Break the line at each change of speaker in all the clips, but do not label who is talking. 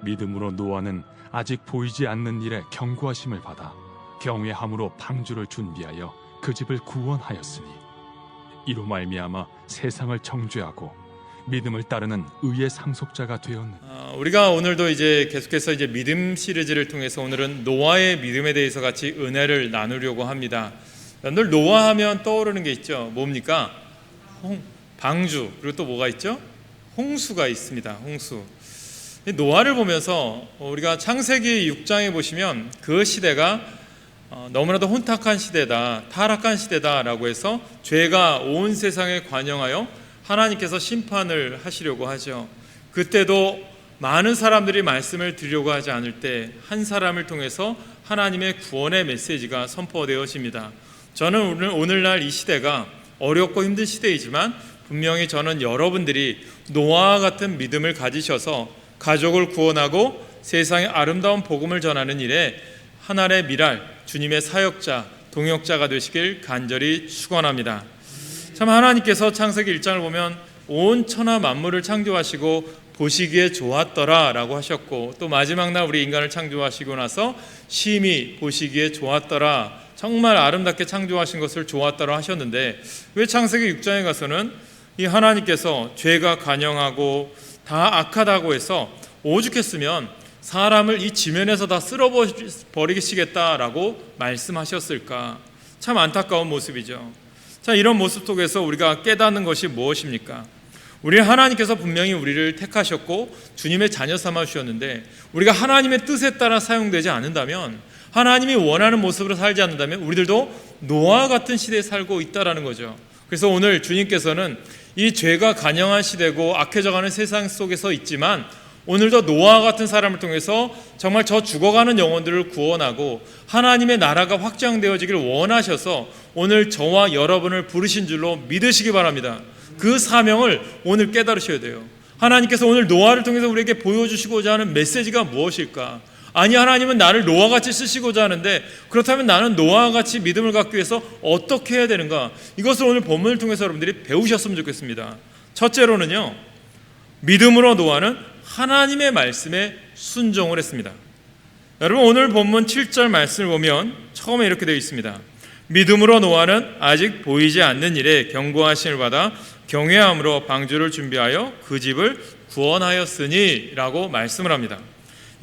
믿음으로 노아는 아직 보이지 않는 일에 경고하심을 받아 경외함으로 방주를 준비하여 그 집을 구원하였으니 이로 말미암아 세상을 정죄하고 믿음을 따르는 의의 상속자가 되었느니라.
우리가 오늘도 이제 계속해서 이제 믿음 시리즈를 통해서 오늘은 노아의 믿음에 대해서 같이 은혜를 나누려고 합니다. 늘 노아하면 떠오르는 게 있죠. 뭡니까? 방주, 그리고 또 뭐가 있죠? 홍수가 있습니다. 홍수. 노아를 보면서 우리가 창세기 6장에 보시면 그 시대가 너무나도 혼탁한 시대다, 타락한 시대다라고 해서 죄가 온 세상에 관영하여 하나님께서 심판을 하시려고 하죠. 그때도 많은 사람들이 말씀을 들으려고 하지 않을 때 한 사람을 통해서 하나님의 구원의 메시지가 선포되어집니다. 저는 오늘날 이 시대가 어렵고 힘든 시대이지만 분명히 저는 여러분들이 노아와 같은 믿음을 가지셔서 가족을 구원하고 세상에 아름다운 복음을 전하는 일에 하나의 미랄, 주님의 사역자, 동역자가 되시길 간절히 축원합니다. 참 하나님께서 창세기 1장을 보면 온 천하 만물을 창조하시고 보시기에 좋았더라 라고 하셨고, 또 마지막 날 우리 인간을 창조하시고 나서 심히 보시기에 좋았더라, 정말 아름답게 창조하신 것을 좋았더라 하셨는데, 왜 창세기 6장에 가서는 이 하나님께서 죄가 관영하고 다 악하다고 해서 오죽했으면 사람을 이 지면에서 다 쓸어버리시겠다라고 말씀하셨을까? 참 안타까운 모습이죠. 자, 이런 모습 속에서 우리가 깨닫는 것이 무엇입니까? 우리 하나님께서 분명히 우리를 택하셨고 주님의 자녀 삼아 주셨는데, 우리가 하나님의 뜻에 따라 사용되지 않는다면, 하나님이 원하는 모습으로 살지 않는다면 우리들도 노아와 같은 시대에 살고 있다라는 거죠. 그래서 오늘 주님께서는 이 죄가 간영한 시대고 악해져가는 세상 속에서 있지만 오늘도 노아와 같은 사람을 통해서 정말 저 죽어가는 영혼들을 구원하고 하나님의 나라가 확장되어지기를 원하셔서 오늘 저와 여러분을 부르신 줄로 믿으시기 바랍니다. 그 사명을 오늘 깨달으셔야 돼요. 하나님께서 오늘 노아를 통해서 우리에게 보여주시고자 하는 메시지가 무엇일까? 아니, 하나님은 나를 노아같이 쓰시고자 하는데, 그렇다면 나는 노아같이 믿음을 갖기 위해서 어떻게 해야 되는가? 이것을 오늘 본문을 통해서 여러분들이 배우셨으면 좋겠습니다. 첫째로는요, 믿음으로 노아는 하나님의 말씀에 순종을 했습니다. 여러분, 오늘 본문 7절 말씀을 보면 처음에 이렇게 되어 있습니다. 믿음으로 노아는 아직 보이지 않는 일에 경고하심을 받아 경외함으로 방주를 준비하여 그 집을 구원하였으니 라고 말씀을 합니다.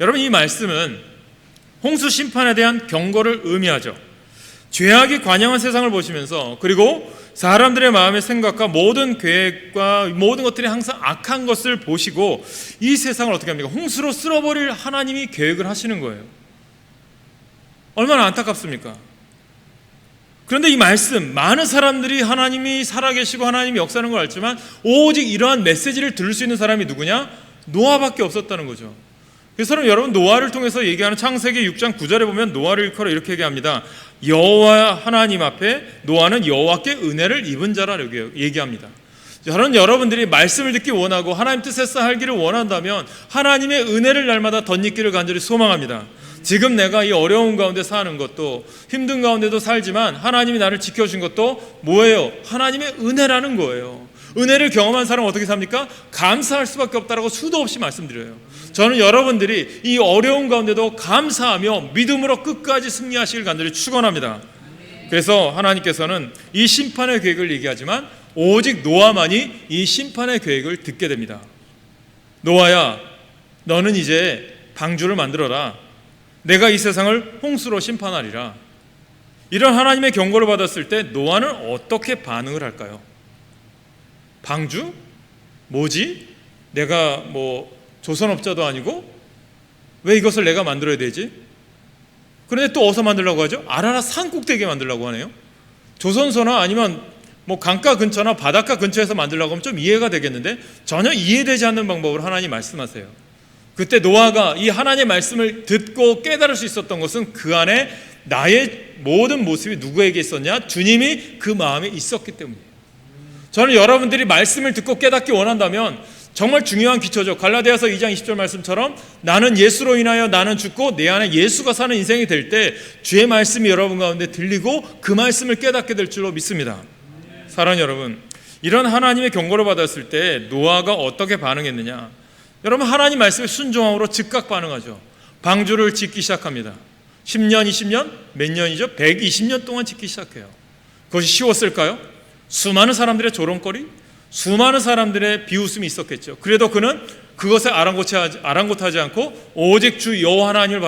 여러분, 이 말씀은 홍수 심판에 대한 경고를 의미하죠. 죄악이 관영한 세상을 보시면서, 그리고 사람들의 마음의 생각과 모든 계획과 모든 것들이 항상 악한 것을 보시고 이 세상을 어떻게 합니까? 홍수로 쓸어버릴 하나님이 계획을 하시는 거예요. 얼마나 안타깝습니까? 그런데 이 말씀, 많은 사람들이 하나님이 살아계시고 하나님이 역사하는 걸 알지만 오직 이러한 메시지를 들을 수 있는 사람이 누구냐? 노아밖에 없었다는 거죠. 그래서 여러분, 노아를 통해서 얘기하는 창세기 6장 9절에 보면 노아를 일컬어 이렇게 얘기합니다. 여호와 하나님 앞에 노아는 여호와께 은혜를 입은 자라고 얘기합니다. 저는 여러분들이 말씀을 듣기 원하고 하나님 뜻에 살기를 원한다면 하나님의 은혜를 날마다 덧입기를 간절히 소망합니다. 지금 내가 이 어려운 가운데 사는 것도, 힘든 가운데도 살지만 하나님이 나를 지켜준 것도 뭐예요? 하나님의 은혜라는 거예요. 은혜를 경험한 사람은 어떻게 삽니까? 감사할 수밖에 없다라고 수도 없이 말씀드려요. 저는 여러분들이 이 어려운 가운데도 감사하며 믿음으로 끝까지 승리하시길 간절히 축원합니다. 그래서 하나님께서는 이 심판의 계획을 얘기하지만 오직 노아만이 이 심판의 계획을 듣게 됩니다. 노아야, 너는 이제 방주를 만들어라. 내가 이 세상을 홍수로 심판하리라. 이런 하나님의 경고를 받았을 때 노아는 어떻게 반응을 할까요? 방주? 뭐지? 내가 조선업자도 아니고 왜 이것을 내가 만들어야 되지? 그런데 또 어디서 만들려고 하죠? 아라라 산 꼭대기에 만들려고 하네요. 조선소나 아니면 강가 근처나 바닷가 근처에서 만들려고 하면 좀 이해가 되겠는데 전혀 이해되지 않는 방법으로 하나님 말씀하세요. 그때 노아가 이 하나님의 말씀을 듣고 깨달을 수 있었던 것은 그 안에 나의 모든 모습이 누구에게 있었냐? 주님이 그 마음에 있었기 때문이에요. 저는 여러분들이 말씀을 듣고 깨닫기 원한다면 정말 중요한 기초죠. 갈라디아서 2장 20절 말씀처럼 나는 예수로 인하여 나는 죽고 내 안에 예수가 사는 인생이 될 때 주의 말씀이 여러분 가운데 들리고 그 말씀을 깨닫게 될 줄로 믿습니다. 사랑하는 여러분, 이런 하나님의 경고를 받았을 때 노아가 어떻게 반응했느냐? 여러분, 하나님 말씀에 순종함으로 즉각 반응하죠. 방주를 짓기 시작합니다. 10년, 20년, 몇 년이죠? 120년 동안 짓기 시작해요. 그것이 쉬웠을까요? 수많은 사람들의 조롱거리, 수많은 사람들의 비웃음이 있었겠죠. 그래도 그는 그것에 아랑곳하지 않고 오직 주 여호와 하나님을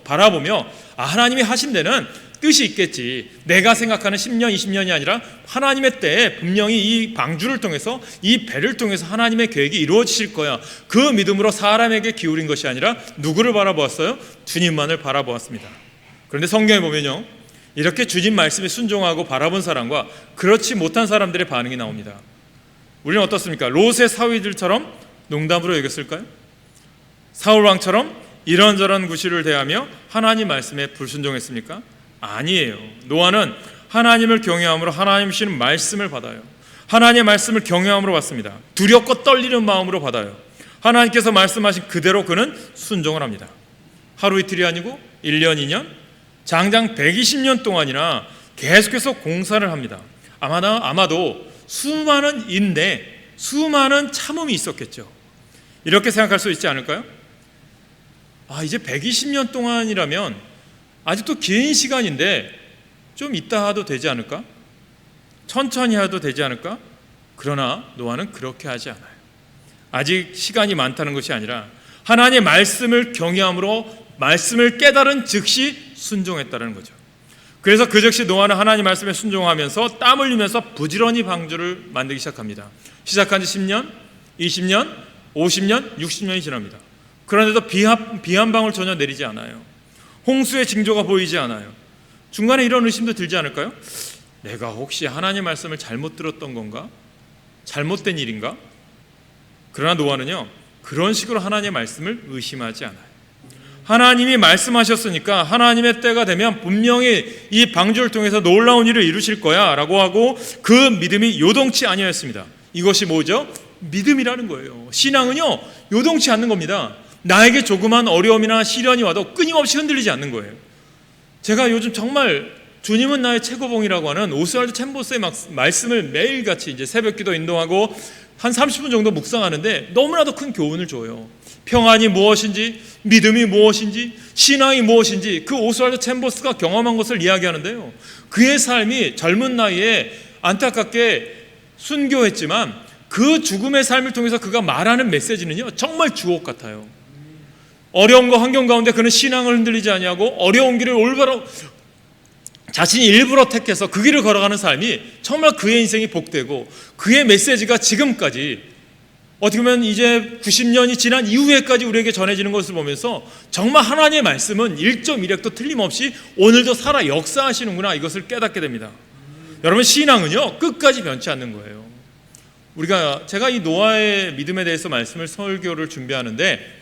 바라보며 하나님이 하신 데는 뜻이 있겠지. 내가 생각하는 10년, 20년이 아니라 하나님의 때에 분명히 이 방주를 통해서, 이 배를 통해서 하나님의 계획이 이루어지실 거야. 그 믿음으로 사람에게 기울인 것이 아니라 누구를 바라보았어요? 주님만을 바라보았습니다. 그런데 성경에 보면요, 이렇게 주님 말씀에 순종하고 바라본 사람과 그렇지 못한 사람들의 반응이 나옵니다. 우리는 어떻습니까? 롯의 사위들처럼 농담으로 여겼을까요? 사울 왕처럼 이런저런 구실을 대하며 하나님 말씀에 불순종했습니까? 아니에요. 노아는 하나님을 경외함으로 하나님 주시는 말씀을 받아요. 하나님의 말씀을 경외함으로 받습니다. 두렵고 떨리는 마음으로 받아요. 하나님께서 말씀하신 그대로 그는 순종을 합니다. 하루 이틀이 아니고 1년, 2년, 장장 120년 동안이나 계속해서 공사를 합니다. 아마도 수많은 인내, 수많은 참음이 있었겠죠. 이렇게 생각할 수 있지 않을까요? 이제 120년 동안이라면 아직도 긴 시간인데 좀 이따 해도 되지 않을까? 천천히 해도 되지 않을까? 그러나 노아는 그렇게 하지 않아요. 아직 시간이 많다는 것이 아니라 하나님의 말씀을 경외함으로 말씀을 깨달은 즉시 순종했다는 거죠. 그래서 그 즉시 노아는 하나님 말씀에 순종하면서 땀 흘리면서 부지런히 방주를 만들기 시작합니다. 시작한 지 10년, 20년, 50년, 60년이 지납니다. 그런데도 비 한 방울 전혀 내리지 않아요. 홍수의 징조가 보이지 않아요. 중간에 이런 의심도 들지 않을까요? 내가 혹시 하나님 말씀을 잘못 들었던 건가? 잘못된 일인가? 그러나 노아는요, 그런 식으로 하나님의 말씀을 의심하지 않아요. 하나님이 말씀하셨으니까 하나님의 때가 되면 분명히 이 방주를 통해서 놀라운 일을 이루실 거야 라고 하고 그 믿음이 요동치 아니하였습니다. 이것이 뭐죠? 믿음이라는 거예요. 신앙은요, 요동치 않는 겁니다. 나에게 조그만 어려움이나 시련이 와도 끊임없이 흔들리지 않는 거예요. 제가 요즘 정말 주님은 나의 최고봉이라고 하는 오스왈드 챔버스의 말씀을 매일같이 이제 새벽기도 인도하고 한 30분 정도 묵상하는데 너무나도 큰 교훈을 줘요. 평안이 무엇인지, 믿음이 무엇인지, 신앙이 무엇인지 그 오스왈드 챔버스가 경험한 것을 이야기하는데요. 그의 삶이 젊은 나이에 안타깝게 순교했지만 그 죽음의 삶을 통해서 그가 말하는 메시지는요, 정말 주옥 같아요. 어려움과 환경 가운데 그는 신앙을 흔들리지 아니하고 어려운 길을 올바로 자신이 일부러 택해서 그 길을 걸어가는 삶이 정말 그의 인생이 복되고 그의 메시지가 지금까지 어떻게 보면 이제 90년이 지난 이후에까지 우리에게 전해지는 것을 보면서 정말 하나님의 말씀은 1.1획도 틀림없이 오늘도 살아 역사하시는구나, 이것을 깨닫게 됩니다. 여러분, 신앙은요, 끝까지 변치 않는 거예요. 제가 이 노아의 믿음에 대해서 말씀을 설교를 준비하는데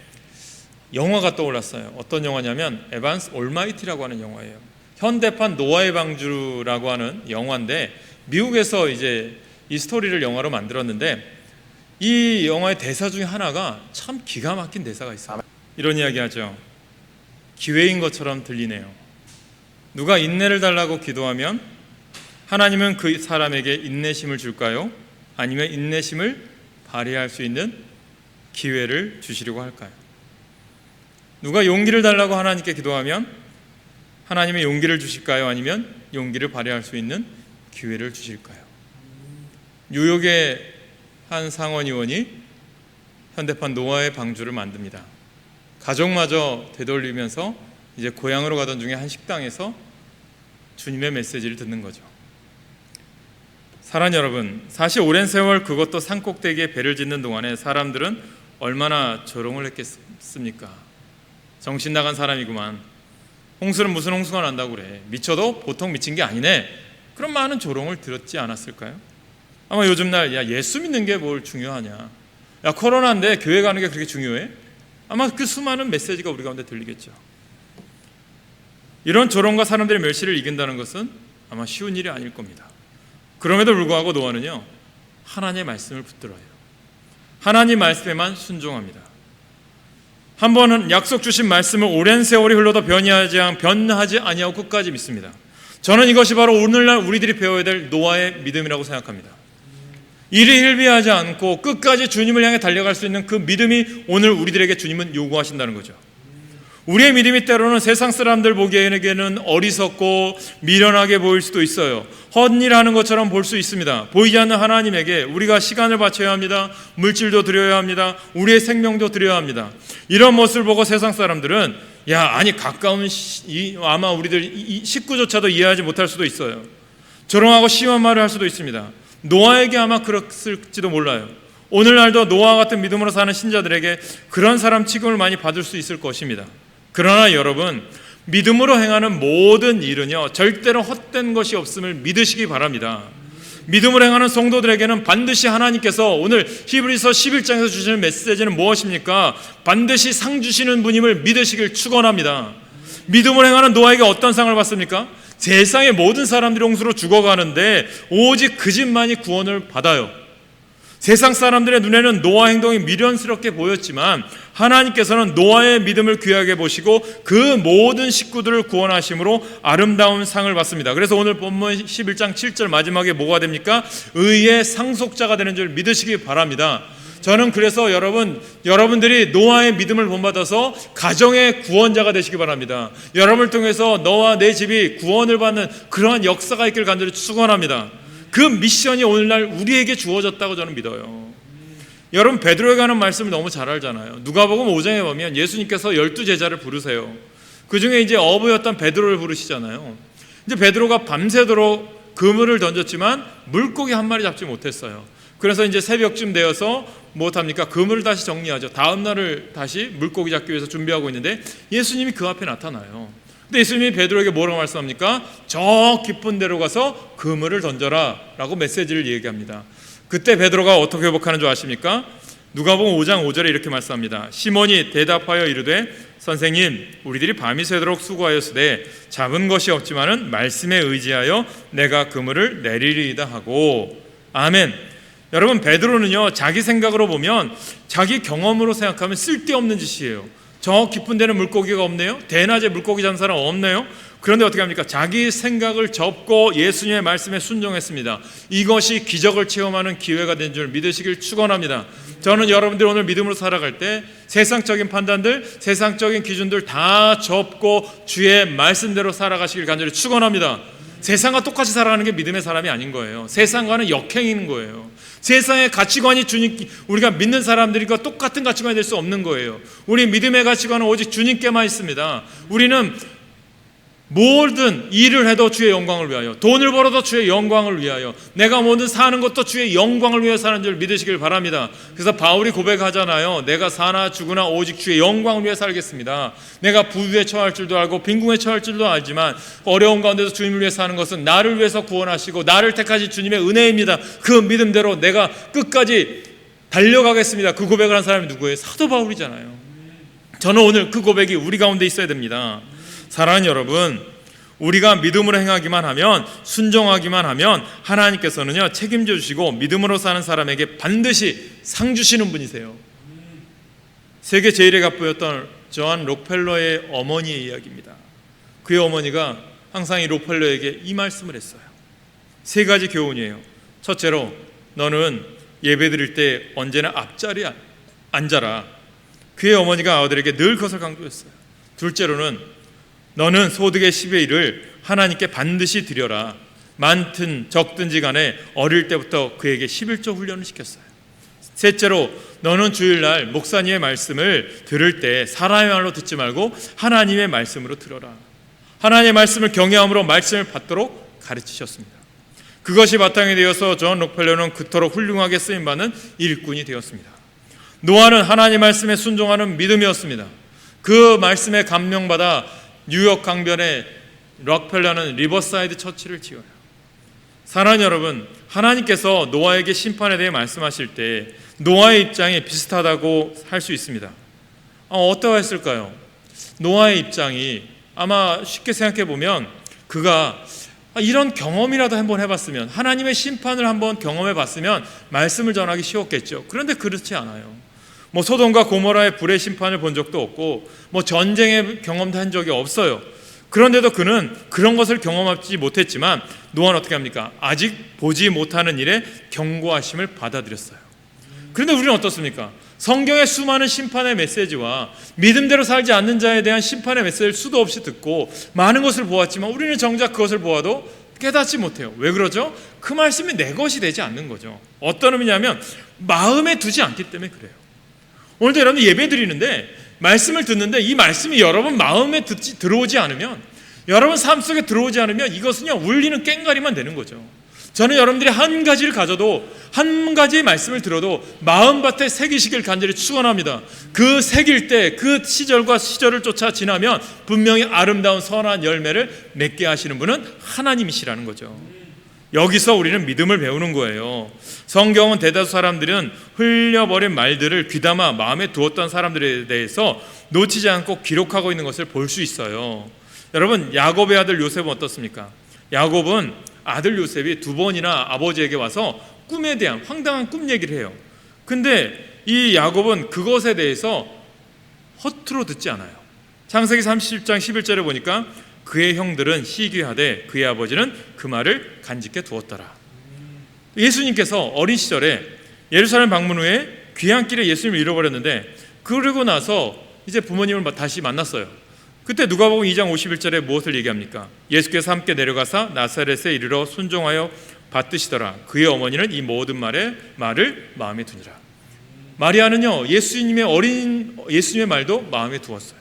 영화가 떠올랐어요. 어떤 영화냐면 에반스 올마이티라고 하는 영화예요. 현대판 노아의 방주라고 하는 영화인데 미국에서 이제 이 스토리를 영화로 만들었는데 이 영화의 대사 중에 하나가 참 기가 막힌 대사가 있어요. 이런 이야기 하죠. 기회인 것처럼 들리네요. 누가 인내를 달라고 기도하면 하나님은 그 사람에게 인내심을 줄까요? 아니면 인내심을 발휘할 수 있는 기회를 주시려고 할까요? 누가 용기를 달라고 하나님께 기도하면 하나님의 용기를 주실까요? 아니면 용기를 발휘할 수 있는 기회를 주실까요? 뉴욕의 한 상원의원이 현대판 노아의 방주를 만듭니다. 가족마저 되돌리면서 이제 고향으로 가던 중에 한 식당에서 주님의 메시지를 듣는 거죠. 사랑 여러분, 사실 오랜 세월 그것도 산꼭대기에 배를 짓는 동안에 사람들은 얼마나 조롱을 했겠습니까? 정신 나간 사람이구만. 홍수는 무슨 홍수가 난다고 그래. 미쳐도 보통 미친 게 아니네. 그런 많은 조롱을 들었지 않았을까요? 아마 요즘 날 예수 믿는 게 뭘 중요하냐. 코로나인데 교회 가는 게 그렇게 중요해? 아마 그 수많은 메시지가 우리 가운데 들리겠죠. 이런 조롱과 사람들의 멸시를 이긴다는 것은 아마 쉬운 일이 아닐 겁니다. 그럼에도 불구하고 노아는요, 하나님의 말씀을 붙들어요. 하나님 말씀에만 순종합니다. 한 번은 약속 주신 말씀을 오랜 세월이 흘러도 변하지 아니하고 끝까지 믿습니다. 저는 이것이 바로 오늘날 우리들이 배워야 될 노아의 믿음이라고 생각합니다. 일이 hil비하지 않고 끝까지 주님을 향해 달려갈 수 있는 그 믿음이 오늘 우리들에게 주님은 요구하신다는 거죠. 우리의 믿음이 때로는 세상 사람들 보기에는 어리석고 미련하게 보일 수도 있어요. 헛일하는 것처럼 볼 수 있습니다. 보이지 않는 하나님에게 우리가 시간을 바쳐야 합니다. 물질도 드려야 합니다. 우리의 생명도 드려야 합니다. 이런 모습을 보고 세상 사람들은 아니 가까운 아마 우리들 식구조차도 이해하지 못할 수도 있어요. 조롱하고 심한 말을 할 수도 있습니다. 노아에게 아마 그랬을지도 몰라요. 오늘날도 노아와 같은 믿음으로 사는 신자들에게 그런 사람 취급을 많이 받을 수 있을 것입니다. 그러나 여러분, 믿음으로 행하는 모든 일은요 절대로 헛된 것이 없음을 믿으시기 바랍니다. 믿음으로 행하는 성도들에게는 반드시 하나님께서 오늘 히브리서 11장에서 주시는 메시지는 무엇입니까? 반드시 상 주시는 분임을 믿으시길 축원합니다. 믿음으로 행하는 노아에게 어떤 상을 받습니까? 세상의 모든 사람들이 홍수로 죽어가는데 오직 그 집만이 구원을 받아요. 세상 사람들의 눈에는 노아 행동이 미련스럽게 보였지만 하나님께서는 노아의 믿음을 귀하게 보시고 그 모든 식구들을 구원하심으로 아름다운 상을 받습니다. 그래서 오늘 본문 11장 7절 마지막에 뭐가 됩니까? 의의 상속자가 되는 줄 믿으시기 바랍니다. 저는 그래서 여러분들이 노아의 믿음을 본받아서 가정의 구원자가 되시기 바랍니다. 여러분을 통해서 너와 내 집이 구원을 받는 그러한 역사가 있길 간절히 축원합니다. 그 미션이 오늘날 우리에게 주어졌다고 저는 믿어요. 여러분, 베드로에게 하는 말씀을 너무 잘 알잖아요. 누가복음 5장에 보면 예수님께서 12제자를 부르세요. 그 중에 이제 어부였던 베드로를 부르시잖아요. 이제 베드로가 밤새도록 그물을 던졌지만 물고기 한 마리 잡지 못했어요. 그래서 이제 새벽쯤 되어서 무엇합니까? 그물을 다시 정리하죠. 다음 날을 다시 물고기 잡기 위해서 준비하고 있는데 예수님이 그 앞에 나타나요. 근데 예수님이 베드로에게 뭐라고 말씀합니까? 저 깊은 데로 가서 그물을 던져라 라고 메시지를 얘기합니다. 그때 베드로가 어떻게 회복하는 줄 아십니까? 누가복음 5장 5절에 이렇게 말씀합니다. 시몬이 대답하여 이르되 선생님, 우리들이 밤이 새도록 수고하였으되 잡은 것이 없지만은 말씀에 의지하여 내가 그물을 내리리이다 하고. 아멘. 여러분, 베드로는요 자기 생각으로 보면, 자기 경험으로 생각하면 쓸데없는 짓이에요. 저 깊은 데는 물고기가 없네요. 대낮에 물고기 잡는 사람 없네요. 그런데 어떻게 합니까? 자기 생각을 접고 예수님의 말씀에 순종했습니다. 이것이 기적을 체험하는 기회가 된 줄 믿으시길 축원합니다. 저는 여러분들 오늘 믿음으로 살아갈 때 세상적인 판단들, 세상적인 기준들 다 접고 주의 말씀대로 살아가시길 간절히 축원합니다. 세상과 똑같이 살아가는 게 믿음의 사람이 아닌 거예요. 세상과는 역행인 거예요. 세상의 가치관이 우리가 믿는 사람들과 똑같은 가치관이 될 수 없는 거예요. 우리 믿음의 가치관은 오직 주님께만 있습니다. 우리는 모든 일을 해도 주의 영광을 위하여, 돈을 벌어도 주의 영광을 위하여, 내가 뭐든 사는 것도 주의 영광을 위해 사는 줄 믿으시길 바랍니다. 그래서 바울이 고백하잖아요. 내가 사나 죽으나 오직 주의 영광을 위해 살겠습니다. 내가 부귀에 처할 줄도 알고 빈궁에 처할 줄도 알지만 어려운 가운데서 주님을 위해 사는 것은 나를 위해서 구원하시고 나를 택하신 주님의 은혜입니다. 그 믿음대로 내가 끝까지 달려가겠습니다. 그 고백을 한 사람이 누구예요? 사도 바울이잖아요. 저는 오늘 그 고백이 우리 가운데 있어야 됩니다. 사랑하는 여러분, 우리가 믿음으로 행하기만 하면, 순종하기만 하면 하나님께서는요 책임져 주시고 믿음으로 사는 사람에게 반드시 상 주시는 분이세요. 세계 제1의 갑부였던 존 록펠러의 어머니의 이야기입니다. 그의 어머니가 항상 이 록펠러에게 이 말씀을 했어요. 세 가지 교훈이에요. 첫째로, 너는 예배드릴 때 언제나 앞자리에 앉아라. 그의 어머니가 아들에게 늘 그것을 강조했어요. 둘째로는, 너는 소득의 10의 1을 하나님께 반드시 드려라. 많든 적든지 간에 어릴 때부터 그에게 11조 훈련을 시켰어요. 셋째로, 너는 주일날 목사님의 말씀을 들을 때 사람의 말로 듣지 말고 하나님의 말씀으로 들어라. 하나님의 말씀을 경외함으로 말씀을 받도록 가르치셨습니다. 그것이 바탕이 되어서 존 록펠러는 그토록 훌륭하게 쓰임받는 일꾼이 되었습니다. 노아는 하나님 말씀에 순종하는 믿음이었습니다. 그 말씀에 감명받아 뉴욕 강변에 록펠러는 리버사이드 처치를 지어요. 사랑하는 여러분, 하나님께서 노아에게 심판에 대해 말씀하실 때 노아의 입장이 비슷하다고 할 수 있습니다. 어떠했을까요? 노아의 입장이 아마 쉽게 생각해 보면, 그가 이런 경험이라도 한번 해봤으면, 하나님의 심판을 한번 경험해 봤으면 말씀을 전하기 쉬웠겠죠. 그런데 그렇지 않아요. 소돔과 고모라의 불의 심판을 본 적도 없고 전쟁의 경험도 한 적이 없어요. 그런데도 그는 그런 것을 경험하지 못했지만 노아는 어떻게 합니까? 아직 보지 못하는 일에 경고하심을 받아들였어요. 그런데 우리는 어떻습니까? 성경의 수많은 심판의 메시지와 믿음대로 살지 않는 자에 대한 심판의 메시지를 수도 없이 듣고 많은 것을 보았지만 우리는 정작 그것을 보아도 깨닫지 못해요. 왜 그러죠? 그 말씀이 내 것이 되지 않는 거죠. 어떤 의미냐면 마음에 두지 않기 때문에 그래요. 오늘도 여러분 예배 드리는데 말씀을 듣는데 이 말씀이 여러분 마음에 들어오지 않으면, 여러분 삶 속에 들어오지 않으면 이것은요 울리는 꽹과리만 되는 거죠. 저는 여러분들이 한 가지를 가져도, 한 가지의 말씀을 들어도 마음밭에 새기시길 간절히 축원합니다. 그 새길 때 그 시절과 시절을 쫓아 지나면 분명히 아름다운 선한 열매를 맺게 하시는 분은 하나님이시라는 거죠. 여기서 우리는 믿음을 배우는 거예요. 성경은 대다수 사람들은 흘려버린 말들을 귀담아 마음에 두었던 사람들에 대해서 놓치지 않고 기록하고 있는 것을 볼 수 있어요. 여러분, 야곱의 아들 요셉은 어떻습니까? 야곱은 아들 요셉이 두 번이나 아버지에게 와서 꿈에 대한 황당한 꿈 얘기를 해요. 근데 이 야곱은 그것에 대해서 허투루 듣지 않아요. 창세기 30장 11절에 보니까 그의 형들은 시기하되 그의 아버지는 그 말을 간직해 두었더라. 예수님께서 어린 시절에 예루살렘 방문 후에 귀향길에 예수님을 잃어버렸는데, 그러고 나서 이제 부모님을 다시 만났어요. 그때 누가복음 2장 51절에 무엇을 얘기합니까? 예수께서 함께 내려가사 나사렛에 이르러 순종하여 받드시더라. 그의 어머니는 이 모든 말을 마음에 두니라. 마리아는요 예수님의 말도 마음에 두었어요.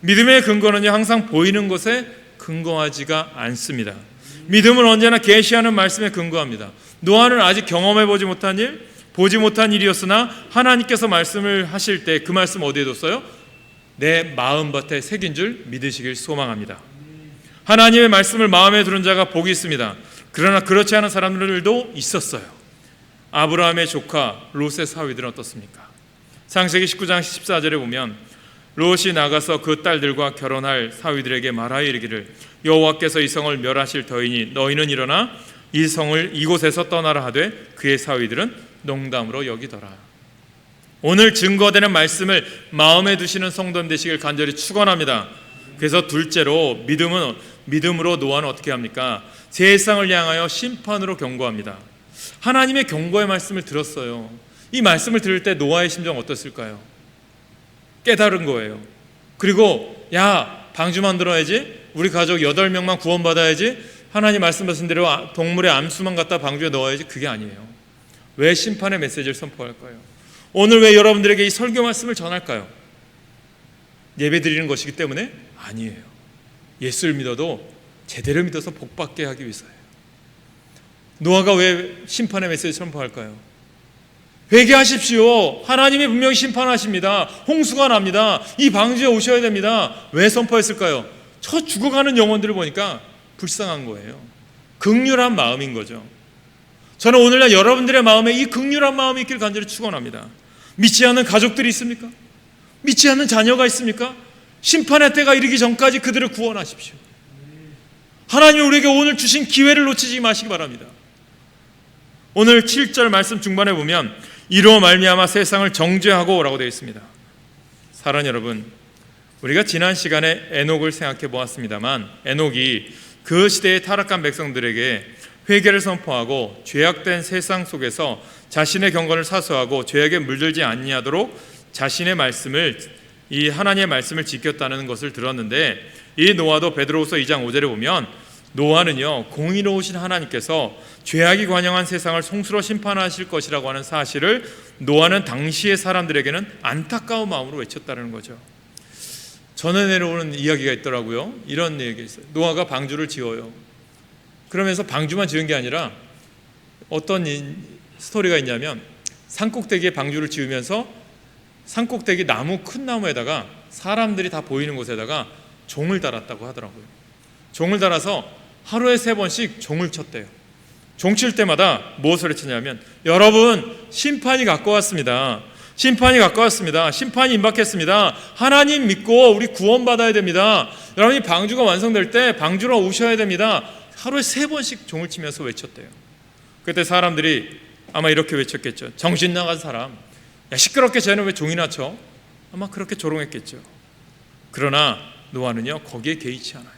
믿음의 근거는요 항상 보이는 것에 근거하지가 않습니다. 믿음은 언제나 계시하는 말씀에 근거합니다. 노아는 아직 경험해보지 못한 일, 보지 못한 일이었으나 하나님께서 말씀을 하실 때 그 말씀 어디에 뒀어요? 내 마음밭에 새긴 줄 믿으시길 소망합니다. 하나님의 말씀을 마음에 두는 자가 복이 있습니다. 그러나 그렇지 않은 사람들도 있었어요. 아브라함의 조카 롯의 사위들은 어떻습니까? 창세기 19장 14절에 보면 롯이 나가서 그 딸들과 결혼할 사위들에게 말하여 이르기를 여호와께서 이 성을 멸하실 터이니 너희는 일어나 이 성을 이곳에서 떠나라 하되 그의 사위들은 농담으로 여기더라. 오늘 증거되는 말씀을 마음에 두시는 성도님 되시길 간절히 축원합니다. 그래서 둘째로 믿음으로 노아는 어떻게 합니까? 세상을 향하여 심판으로 경고합니다. 하나님의 경고의 말씀을 들었어요. 이 말씀을 들을 때 노아의 심정 어땠을까요? 깨달은 거예요. 그리고 야, 방주 만들어야지, 우리 가족 8명만 구원받아야지, 하나님 말씀하신 대로 동물의 암수만 갖다 방주에 넣어야지. 그게 아니에요. 왜 심판의 메시지를 선포할까요? 오늘 왜 여러분들에게 이 설교 말씀을 전할까요? 예배 드리는 것이기 때문에? 아니에요. 예수를 믿어도 제대로 믿어서 복받게 하기 위해서예요. 노아가 왜 심판의 메시지를 선포할까요? 회개하십시오. 하나님이 분명히 심판하십니다. 홍수가 납니다. 이 방주에 오셔야 됩니다. 왜 선포했을까요? 저 죽어가는 영혼들을 보니까 불쌍한 거예요. 긍휼한 마음인 거죠. 저는 오늘날 여러분들의 마음에 이 긍휼한 마음이 있길 간절히 축원합니다. 믿지 않는 가족들이 있습니까? 믿지 않는 자녀가 있습니까? 심판의 때가 이르기 전까지 그들을 구원하십시오. 하나님이 우리에게 오늘 주신 기회를 놓치지 마시기 바랍니다. 오늘 7절 말씀 중반에 보면 이로 말미암아 세상을 정죄하고 라고 되어 있습니다. 사랑하는 여러분, 우리가 지난 시간에 에녹을 생각해 보았습니다만 에녹이 그 시대의 타락한 백성들에게 회개를 선포하고 죄악된 세상 속에서 자신의 경건을 사수하고 죄악에 물들지 아니하도록 자신의 말씀을, 이 하나님의 말씀을 지켰다는 것을 들었는데, 이 노아도 베드로후서 2장 5절에 보면 노아는요 공의로우신 하나님께서 죄악이 관영한 세상을 송수로 심판하실 것이라고 하는 사실을 노아는 당시의 사람들에게는 안타까운 마음으로 외쳤다는 거죠. 전해 내려오는 이야기가 있더라고요. 이런 얘기가 있어요. 노아가 방주를 지어요. 그러면서 방주만 지은 게 아니라 어떤 스토리가 있냐면 산꼭대기에 방주를 지으면서 산꼭대기 나무, 큰 나무에다가 사람들이 다 보이는 곳에다가 종을 달았다고 하더라고요. 종을 달아서 하루에 3번씩 종을 쳤대요. 종 칠 때마다 무엇을 외쳤냐면 여러분, 심판이 가까웠습니다. 심판이 가까웠습니다. 심판이 임박했습니다. 하나님 믿고 우리 구원받아야 됩니다. 여러분이 방주가 완성될 때 방주로 오셔야 됩니다. 하루에 3번씩 종을 치면서 외쳤대요. 그때 사람들이 아마 이렇게 외쳤겠죠. 정신 나간 사람, 야, 시끄럽게 쟤는 왜 종이나 쳐? 아마 그렇게 조롱했겠죠. 그러나 노아는요 거기에 개의치 않아요.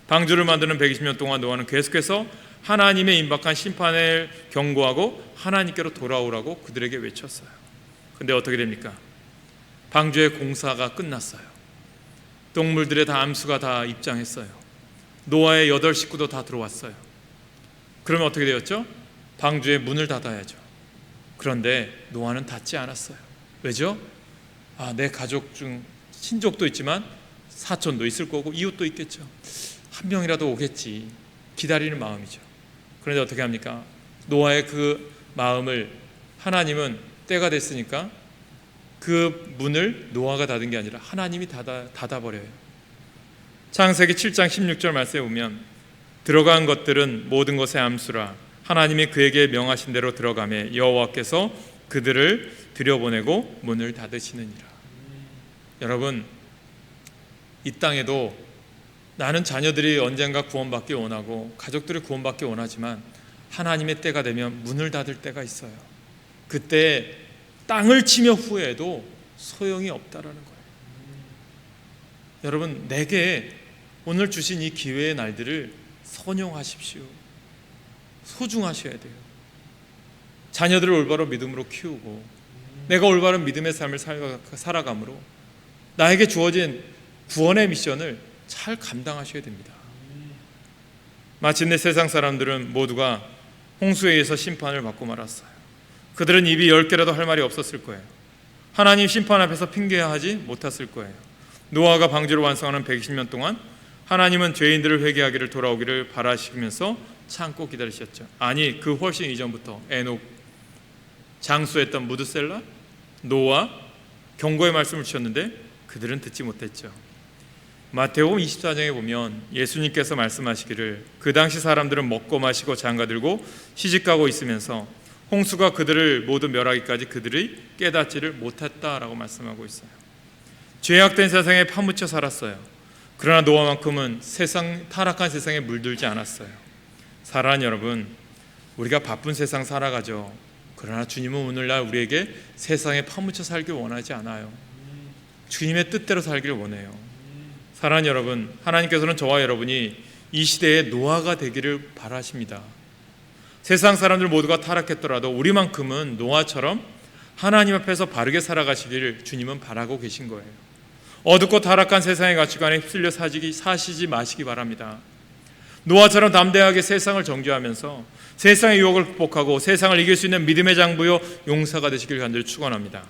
방주를 만드는 120년 동안 노아는 계속해서 하나님의 임박한 심판을 경고하고 하나님께로 돌아오라고 그들에게 외쳤어요. 근데 어떻게 됩니까? 방주의 공사가 끝났어요. 동물들의 다 암수가 다 입장했어요. 노아의 8 식구도 다 들어왔어요. 그러면 어떻게 되었죠? 방주의 문을 닫아야죠. 그런데 노아는 닫지 않았어요. 왜죠? 내 가족 중 친족도 있지만 사촌도 있을 거고 이웃도 있겠죠. 한 명이라도 오겠지. 기다리는 마음이죠. 그런데 어떻게 합니까? 노아의 그 마음을 하나님은 때가 됐으니까 그 문을 노아가 닫은 게 아니라 하나님이 닫아버려요. 창세기 7장 16절 말씀에 보면 들어간 것들은 모든 것의 암수라 하나님이 그에게 명하신 대로 들어가매 여호와께서 그들을 들여보내고 문을 닫으시느니라. 여러분, 이 땅에도 나는 자녀들이 언젠가 구원받기 원하고 가족들이 구원받기 원하지만 하나님의 때가 되면 문을 닫을 때가 있어요. 그때 땅을 치며 후회해도 소용이 없다라는 거예요. 여러분, 내게 오늘 주신 이 기회의 날들을 선용하십시오. 소중하셔야 돼요. 자녀들을 올바로 믿음으로 키우고 내가 올바른 믿음의 삶을 살아감으로 나에게 주어진 구원의 미션을 잘 감당하셔야 됩니다. 마침내 세상 사람들은 모두가 홍수에 의해서 심판을 받고 말았어요. 그들은 입이 10개라도 할 말이 없었을 거예요. 하나님 심판 앞에서 핑계하지 못했을 거예요. 노아가 방주를 완성하는 120년 동안 하나님은 죄인들을 회개하기를 돌아오기를 바라시면서 참고 기다리셨죠. 아니, 그 훨씬 이전부터 에녹, 장수했던 무드셀라, 노아 경고의 말씀을 주셨는데 그들은 듣지 못했죠. 마태복음 24장에 보면 예수님께서 말씀하시기를 그 당시 사람들은 먹고 마시고 장가들고 시집가고 있으면서 홍수가 그들을 모두 멸하기까지 그들이 깨닫지를 못했다라고 말씀하고 있어요. 죄악된 세상에 파묻혀 살았어요. 그러나 노아만큼은 타락한 세상에 물들지 않았어요. 사랑하는 여러분, 우리가 바쁜 세상 살아가죠. 그러나 주님은 오늘날 우리에게 세상에 파묻혀 살길 원하지 않아요. 주님의 뜻대로 살기를 원해요. 사랑하는 여러분, 하나님께서는 저와 여러분이 이 시대의 노아가 되기를 바라십니다. 세상 사람들 모두가 타락했더라도 우리만큼은 노아처럼 하나님 앞에서 바르게 살아가시기를 주님은 바라고 계신 거예요. 어둡고 타락한 세상의 가치관에 휩쓸려 사시지 마시기 바랍니다. 노아처럼 담대하게 세상을 정죄하면서 세상의 유혹을 극복하고 세상을 이길 수 있는 믿음의 장부요 용사가 되시길 간절히 축원합니다.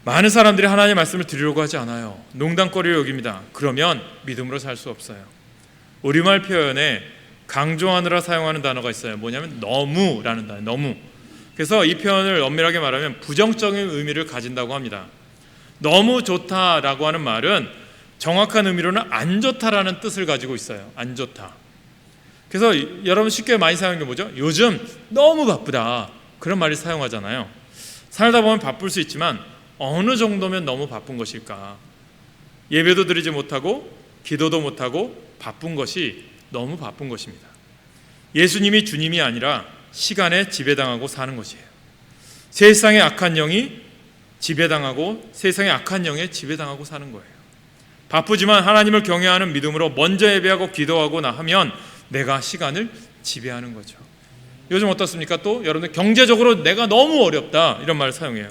많은 사람들이 하나님의 말씀을 들으려고 하지 않아요. 농담거리로 여깁니다. 그러면 믿음으로 살 수 없어요. 우리말 표현에 강조하느라 사용하는 단어가 있어요. 뭐냐면 너무라는 단어, 너무. 그래서 이 표현을 엄밀하게 말하면 부정적인 의미를 가진다고 합니다. 너무 좋다라고 하는 말은 정확한 의미로는 안 좋다라는 뜻을 가지고 있어요. 안 좋다. 그래서 여러분 쉽게 많이 사용하는 게 뭐죠? 요즘 너무 바쁘다. 그런 말을 사용하잖아요. 살다 보면 바쁠 수 있지만 어느 정도면 너무 바쁜 것일까? 예배도 드리지 못하고 기도도 못하고 바쁜 것이 너무 바쁜 것입니다. 예수님이 주님이 아니라 시간에 지배당하고 사는 것이에요. 세상의 악한 영이 지배당하고 세상의 악한 영에 지배당하고 사는 거예요. 바쁘지만 하나님을 경외하는 믿음으로 먼저 예배하고 기도하고 하면 내가 시간을 지배하는 거죠. 요즘 어떻습니까? 또 여러분들 경제적으로 내가 너무 어렵다 이런 말을 사용해요.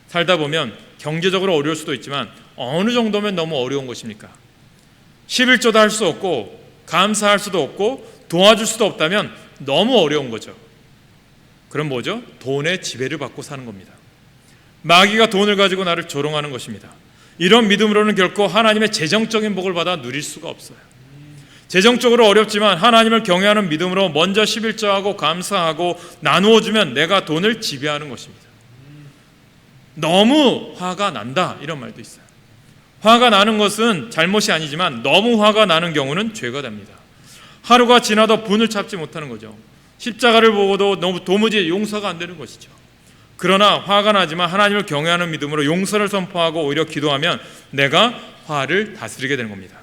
살다 보면 경제적으로 어려울 수도 있지만 어느 정도면 너무 어려운 것입니까? 11조도 할 수 없고 감사할 수도 없고 도와줄 수도 없다면 너무 어려운 거죠. 그럼 뭐죠? 돈의 지배를 받고 사는 겁니다. 마귀가 돈을 가지고 나를 조롱하는 것입니다. 이런 믿음으로는 결코 하나님의 재정적인 복을 받아 누릴 수가 없어요. 재정적으로 어렵지만 하나님을 경외하는 믿음으로 먼저 11조하고 감사하고 나누어주면 내가 돈을 지배하는 것입니다. 너무 화가 난다 이런 말도 있어요. 화가 나는 것은 잘못이 아니지만 너무 화가 나는 경우는 죄가 됩니다. 하루가 지나도 분을 참지 못하는 거죠. 십자가를 보고도 너무 도무지 용서가 안 되는 것이죠. 그러나 화가 나지만 하나님을 경외하는 믿음으로 용서를 선포하고 오히려 기도하면 내가 화를 다스리게 되는 겁니다.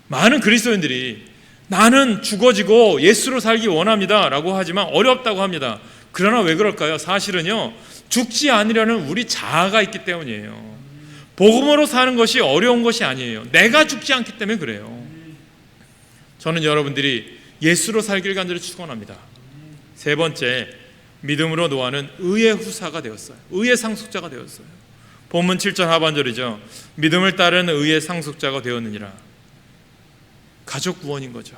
많은 그리스도인들이 나는 죽어지고 예수로 살기 원합니다 라고 하지만 어렵다고 합니다. 그러나 왜 그럴까요? 사실은요 죽지 않으려는 우리 자아가 있기 때문이에요. 복음으로 사는 것이 어려운 것이 아니에요. 내가 죽지 않기 때문에 그래요. 저는 여러분들이 예수로 살길 간절히 축원합니다. 세 번째, 믿음으로 노아는 의의 후사가 되었어요. 의의 상속자가 되었어요. 본문 7절 하반절이죠. 믿음을 따르는 의의 상속자가 되었느니라. 가족 구원인 거죠.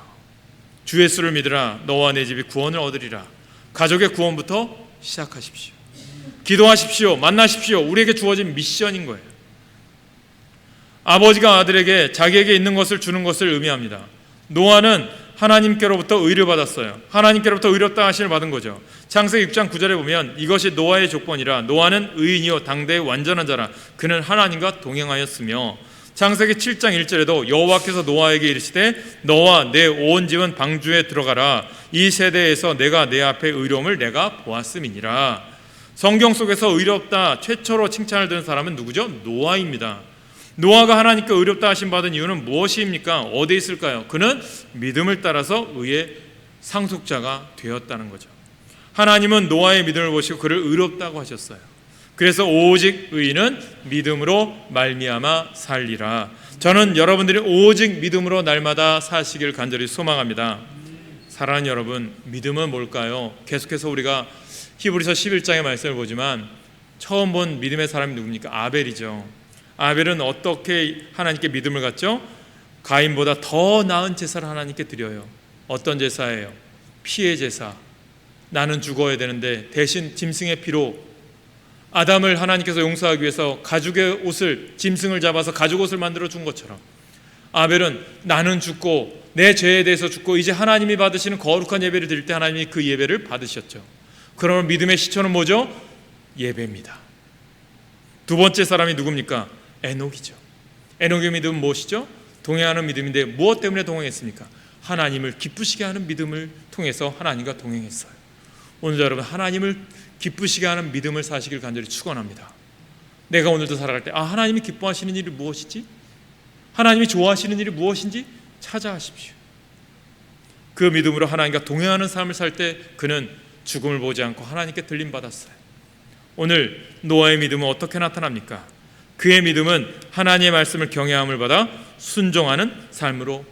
주 예수를 믿으라. 너와 내 집이 구원을 얻으리라. 가족의 구원부터 시작하십시오. 기도하십시오. 만나십시오. 우리에게 주어진 미션인 거예요. 아버지가 아들에게 자기에게 있는 것을 주는 것을 의미합니다. 노아는 하나님께로부터 의를 받았어요. 하나님께로부터 의롭다 하심을 받은 거죠. 창세기 6장 9절에 보면 이것이 노아의 조건이라. 노아는 의인이요 당대의 완전한 자라. 그는 하나님과 동행하였으며, 창세기 7장 1절에도 여호와께서 노아에게 이르시되 너와 내 온 집은 방주에 들어가라. 이 세대에서 내가 내 앞에 의로움을 내가 보았음이니라. 성경 속에서 의롭다 최초로 칭찬을 들은 사람은 누구죠? 노아입니다. 노아가 하나님께 의롭다 하심 받은 이유는 무엇입니까? 어디에 있을까요? 그는 믿음을 따라서 의의 상속자가 되었다는 거죠. 하나님은 노아의 믿음을 보시고 그를 의롭다고 하셨어요. 그래서 오직 의인은 믿음으로 말미암아 살리라. 저는 여러분들이 오직 믿음으로 날마다 사시길 간절히 소망합니다. 사랑하는 여러분, 믿음은 뭘까요? 계속해서 우리가 히브리서 11장의 말씀을 보지만 처음 본 믿음의 사람이 누굽니까? 아벨이죠. 아벨은 어떻게 하나님께 믿음을 갖죠? 가인보다 더 나은 제사를 하나님께 드려요. 어떤 제사예요? 피의 제사. 나는 죽어야 되는데 대신 짐승의 피로 아담을 하나님께서 용서하기 위해서 가죽의 옷을, 짐승을 잡아서 가죽 옷을 만들어 준 것처럼 아벨은 나는 죽고 내 죄에 대해서 죽고 이제 하나님이 받으시는 거룩한 예배를 드릴 때 하나님이 그 예배를 받으셨죠. 그러면 믿음의 시초는 뭐죠? 예배입니다. 두 번째 사람이 누굽니까? 에녹이죠. 에녹의 믿음은 무엇이죠? 동행하는 믿음인데 무엇 때문에 동행했습니까? 하나님을 기쁘시게 하는 믿음을 통해서 하나님과 동행했어요. 오늘 여러분, 하나님을 기쁘시게 하는 믿음을 사시길 간절히 축원합니다. 내가 오늘도 살아갈 때 하나님이 기뻐하시는 일이 무엇이지? 하나님이 좋아하시는 일이 무엇인지 찾아하십시오. 그 믿음으로 하나님과 동행하는 삶을 살 때 그는 죽음을 보지 않고 하나님께 들림받았어요. 오늘 노아의 믿음은 어떻게 나타납니까? 그의 믿음은 하나님의 말씀을 경외함을 받아 순종하는 삶으로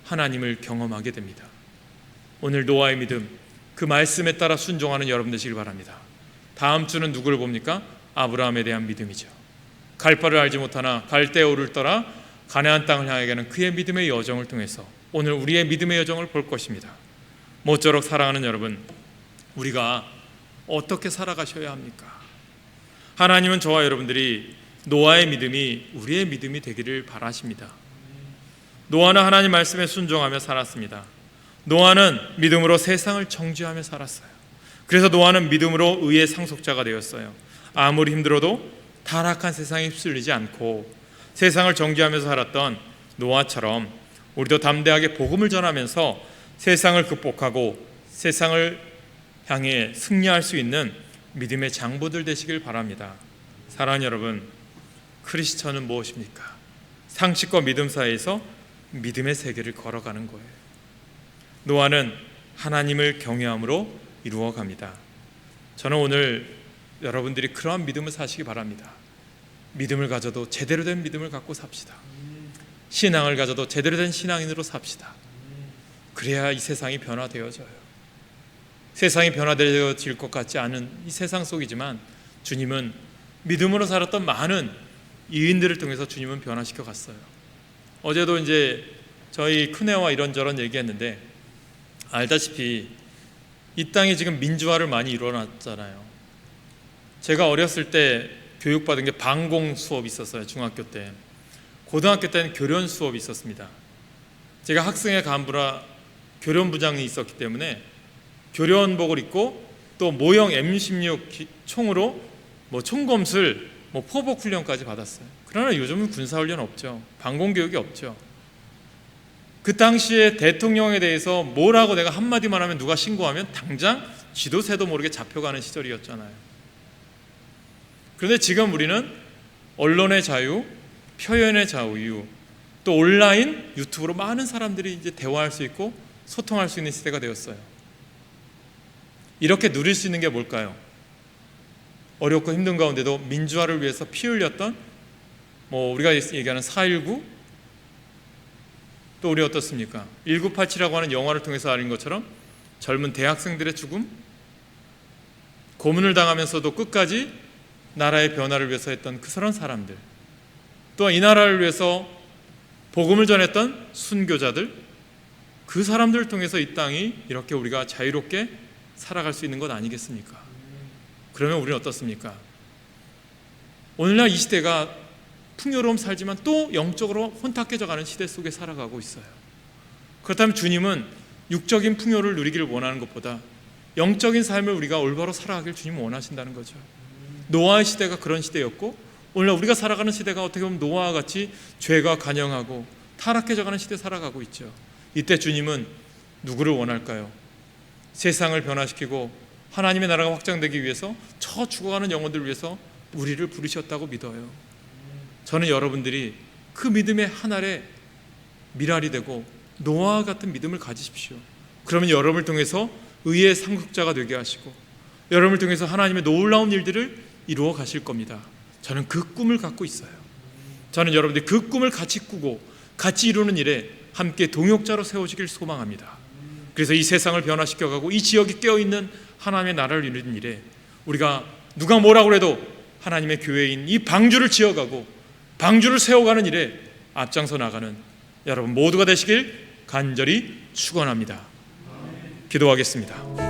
하나님을 경험하게 됩니다. 오늘 노아의 믿음, 그 말씀에 따라 순종하는 여러분 되시길 바랍니다. 다음 주는 누구를 봅니까? 아브라함에 대한 믿음이죠. 갈 바를 알지 못하나 갈대오를 떠나 가나안 땅을 향해 가는 그의 믿음의 여정을 통해서 오늘 우리의 믿음의 여정을 볼 것입니다. 모쪼록 사랑하는 여러분, 우리가 어떻게 살아가셔야 합니까? 하나님은 저와 여러분들이 노아의 믿음이 우리의 믿음이 되기를 바라십니다. 노아는 하나님 말씀에 순종하며 살았습니다. 노아는 믿음으로 세상을 정죄하며 살았어요. 그래서 노아는 믿음으로 의의 상속자가 되었어요. 아무리 힘들어도 타락한 세상에 휩쓸리지 않고 세상을 정죄하면서 살았던 노아처럼 우리도 담대하게 복음을 전하면서 세상을 극복하고 세상을 향해 승리할 수 있는 믿음의 장부들 되시길 바랍니다. 사랑하는 여러분, 크리스천은 무엇입니까? 상식과 믿음 사이에서 믿음의 세계를 걸어가는 거예요. 노아는 하나님을 경외함으로 이루어갑니다. 저는 오늘 여러분들이 그러한 믿음을 사시기 바랍니다. 믿음을 가져도 제대로 된 믿음을 갖고 삽시다. 신앙을 가져도 제대로 된 신앙인으로 삽시다. 그래야 이 세상이 변화되어져요. 세상이 변화되어질 것 같지 않은 이 세상 속이지만 주님은 믿음으로 살았던 많은 이인들을 통해서 주님은 변화시켜 갔어요. 어제도 이제 저희 큰애와 이런저런 얘기했는데 알다시피 이 땅에 지금 민주화를 많이 일어났잖아요. 제가 어렸을 때 교육받은 게 방공 수업이 있었어요. 중학교 때. 고등학교 때는 교련 수업이 있었습니다. 제가 학생회 간부라 교련부장이 있었기 때문에 교련복을 입고 또 모형 M16 총으로 총검술, 포복 훈련까지 받았어요. 그러나 요즘은 군사훈련 없죠. 방공교육이 없죠. 그 당시에 대통령에 대해서 뭐라고 내가 한마디만 하면 누가 신고하면 당장 쥐도 새도 모르게 잡혀가는 시절이었잖아요. 그런데 지금 우리는 언론의 자유, 표현의 자유, 또 온라인 유튜브로 많은 사람들이 이제 대화할 수 있고 소통할 수 있는 시대가 되었어요. 이렇게 누릴 수 있는 게 뭘까요? 어렵고 힘든 가운데도 민주화를 위해서 피 흘렸던 우리가 얘기하는 4.19, 또 우리 어떻습니까? 1987이라고 하는 영화를 통해서 알린 것처럼 젊은 대학생들의 죽음, 고문을 당하면서도 끝까지 나라의 변화를 위해서 했던 그런 사람들, 또한 이 나라를 위해서 복음을 전했던 순교자들, 그 사람들을 통해서 이 땅이 이렇게 우리가 자유롭게 살아갈 수 있는 것 아니겠습니까? 그러면 우리는 어떻습니까? 오늘날 이 시대가 풍요로움 살지만 또 영적으로 혼탁해져가는 시대 속에 살아가고 있어요. 그렇다면 주님은 육적인 풍요를 누리기를 원하는 것보다 영적인 삶을 우리가 올바로 살아가길 주님은 원하신다는 거죠. 노아의 시대가 그런 시대였고, 오늘날 우리가 살아가는 시대가 어떻게 보면 노아와 같이 죄가 간영하고 타락해져가는 시대에 살아가고 있죠. 이때 주님은 누구를 원할까요? 세상을 변화시키고 하나님의 나라가 확장되기 위해서 저 죽어가는 영혼들을 위해서 우리를 부르셨다고 믿어요. 저는 여러분들이 그 믿음의 한 알의 미랄이 되고 노아와 같은 믿음을 가지십시오. 그러면 여러분을 통해서 의의 상속자가 되게 하시고 여러분을 통해서 하나님의 놀라운 일들을 이루어 가실 겁니다. 저는 그 꿈을 갖고 있어요. 저는 여러분들이 그 꿈을 같이 꾸고 같이 이루는 일에 함께 동역자로 세워지길 소망합니다. 그래서 이 세상을 변화시켜가고 이 지역이 깨어있는 하나님의 나라를 이루는 일에 우리가 누가 뭐라고 해도 하나님의 교회인 이 방주를 지어가고 방주를 세워가는 일에 앞장서 나가는 여러분 모두가 되시길 간절히 축원합니다. 기도하겠습니다.